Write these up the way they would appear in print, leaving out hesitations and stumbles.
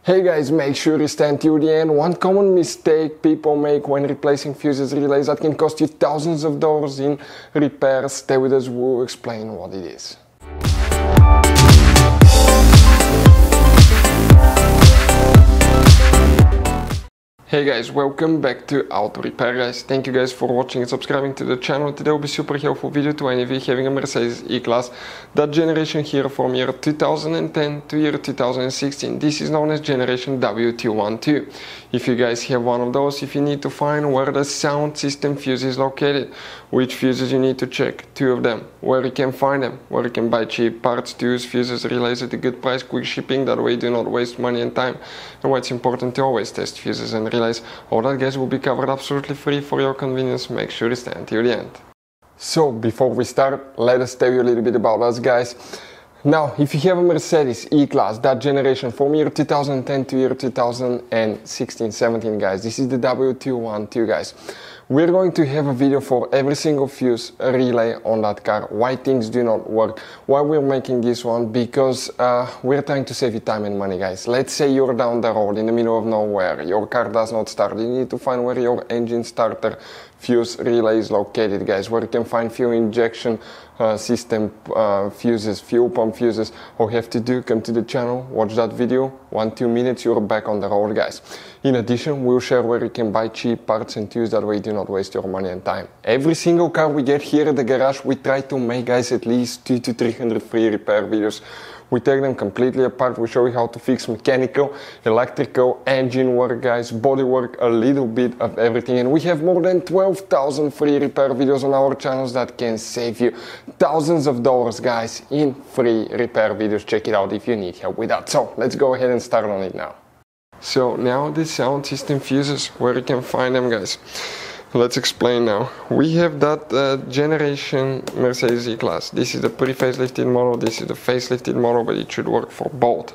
Hey guys, make sure you stand till the end. One common mistake people make when replacing fuses relays that can cost you thousands of dollars in repairs. Stay with us, we'll explain what it is. Hey guys, welcome back to Auto Repair guys. Thank you guys for watching and subscribing to the channel. Today will be super helpful video to any of you having a Mercedes E-Class. That generation here from year 2010 to year 2016. This is known as generation W212. If you guys have one of those, if you need to find where the sound system fuse is located, which fuses you need to check, 2 of them, where you can find them, where you can buy cheap parts to use fuses, relays at a good price, quick shipping, that way you do not waste money and time, and why it's important to always test fuses and relays. All that guys will be covered absolutely free for your convenience. Make sure you stay until the end. So before we start, let us tell you a little bit about us guys. Now, if you have a Mercedes E-Class, that generation from year 2010 to year 2016-17 guys, this is the W212 guys. We're going to have a video for every single fuse relay on that car, why things do not work, why we're making this one, because we're trying to save you time and money guys. Let's say you're down the road in the middle of nowhere, your car does not start, you need to find where your engine starter fuse relay is located guys, where you can find fuel injection system fuses, fuel pump fuses. All you have to do, come to the channel, watch that video, 1-2 minutes, you're back on the road guys. In addition, we'll share where you can buy cheap parts and tools, that way you do not waste your money and time. Every single car we get here at the garage, we try to make guys at least 200 to 300 free repair videos. We take them completely apart, we show you how to fix mechanical, electrical, engine work guys, body work, a little bit of everything. And we have more than 12,000 free repair videos on our channels that can save you thousands of dollars guys in free repair videos. Check it out if you need help with that. So let's go ahead and start on it now. So now the sound system fuses, where you can find them guys. Let's explain now. We have that generation Mercedes E-Class. This is the pre-facelifted model, this is the facelifted model, but it should work for both.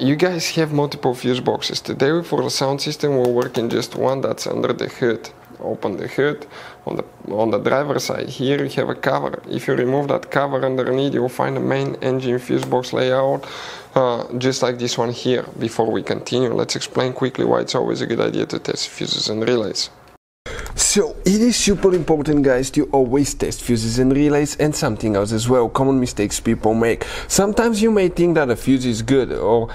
You guys have multiple fuse boxes. Today for the sound system we'll work in just one that's under the hood. Open the hood. On the driver's side here you have a cover. If you remove that cover underneath, you'll find the main engine fuse box layout, just like this one here. Before we continue, let's explain quickly why it's always a good idea to test fuses and relays. So it is super important guys to always test fuses and relays, and something else as well, common mistakes people make. Sometimes you may think that a fuse is good, or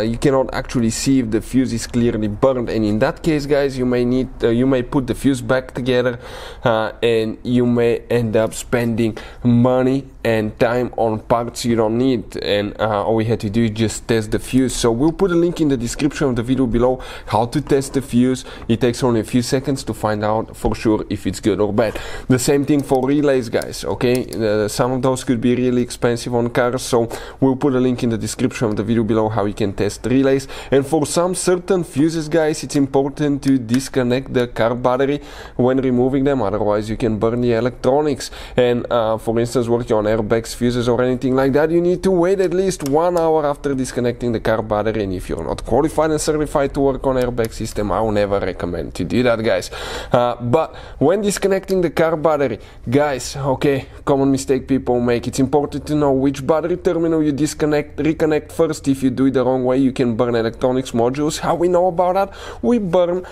you cannot actually see if the fuse is clearly burned, and in that case guys you may put the fuse back together and you may end up spending money and time on parts you don't need, and all we had to do is just test the fuse. So we'll put a link in the description of the video below how to test the fuse. It takes only a few seconds to find out for sure if it's good or bad. The same thing for relays guys, okay? Some of those could be really expensive on cars, so we'll put a link in the description of the video below how you can test relays. And for some certain fuses guys, it's important to disconnect the car battery when removing them, otherwise you can burn the electronics. And for instance, working on airbags, fuses or anything like that, you need to wait at least 1 hour after disconnecting the car battery, and if you're not qualified and certified to work on airbag system, I will never recommend to do that guys. But when disconnecting the car battery guys, okay, common mistake people make, it's important to know which battery terminal you reconnect first. If you do it the wrong way, you can burn electronics modules. How we know about that? We burn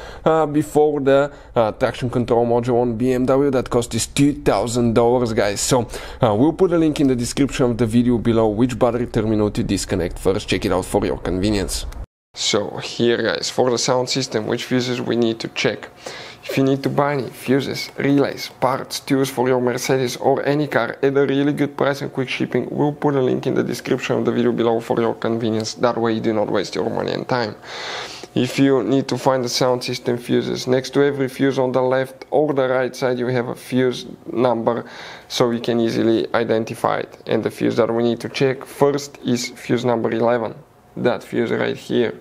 before the traction control module on BMW that cost us $2,000 guys. So we'll put a link in the description of the video below which battery terminal to disconnect first. Check it out for your convenience. So here guys, for the sound system, which fuses we need to check. If you need to buy any fuses, relays, parts, tools for your Mercedes or any car at a really good price and quick shipping, we'll put a link in the description of the video below for your convenience. That way you do not waste your money and time. If you need to find the sound system fuses, next to every fuse on the left or the right side you have a fuse number, so you can easily identify it. And the fuse that we need to check first is fuse number 11. That fuse right here.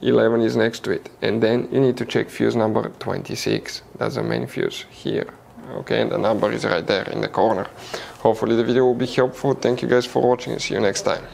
11 is next to it, and then you need to check fuse number 26. That's the main fuse here, okay, and the number is right there in the corner. Hopefully the video will be helpful. Thank you guys for watching and see you next time.